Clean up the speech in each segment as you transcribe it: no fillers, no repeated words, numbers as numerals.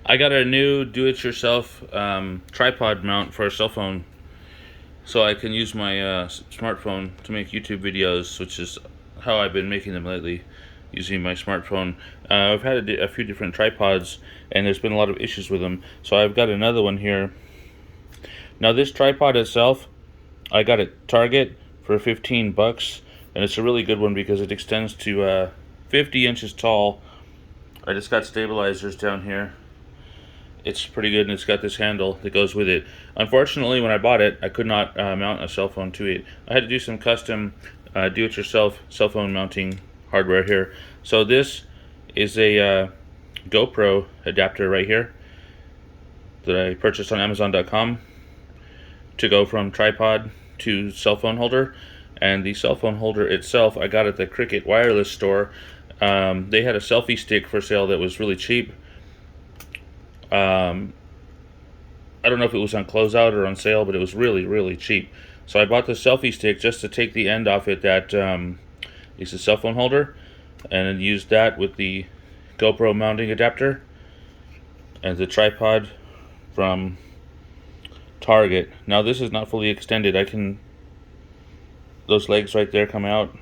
I got a new do-it-yourself tripod mount for a cell phone, so I can use my smartphone to make YouTube videos, which is how I've been making them lately, using my smartphone. I've had a few different tripods, and there's been a lot of issues with them, so I've got another one here. Now this tripod itself, I got at Target for 15 bucks, and it's a really good one because it extends to 50 inches tall. I just got stabilizers down here. It's pretty good, and it's got this handle that goes with it. Unfortunately, when I bought it, I could not mount a cell phone to it. I had to do some custom do-it-yourself cell phone mounting hardware here. So this is a GoPro adapter right here that I purchased on Amazon.com to go from tripod to cell phone holder. And the cell phone holder itself I got at the Cricket Wireless store. They had a selfie stick for sale that was really cheap. I don't know if it was on closeout or on sale, but it was really cheap. So I bought the selfie stick just to take the end off it that is a cell phone holder, and then used that with the GoPro mounting adapter and the tripod from Target. Now this is not fully extended. Those legs right there come out.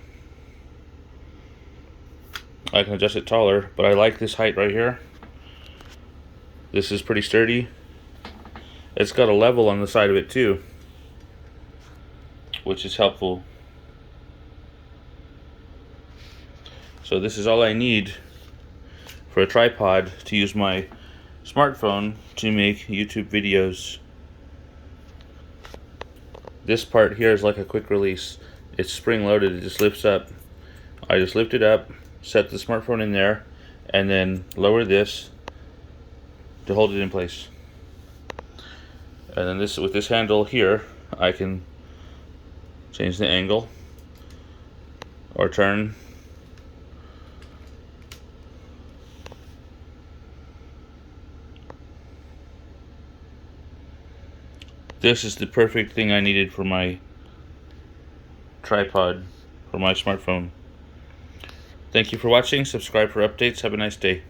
I can adjust it taller, but I like this height right here. This is pretty sturdy. It's got a level on the side of it too, which is helpful. So this is all I need for a tripod to use my smartphone to make YouTube videos. This part here is like a quick release. It's spring loaded, it just lifts up. I just lift it up, set the smartphone in there, and then lower this to hold it in place. And then with this handle here, I can change the angle or turn. This is the perfect thing I needed for my tripod for my smartphone. Thank you for watching. Subscribe for updates. Have a nice day.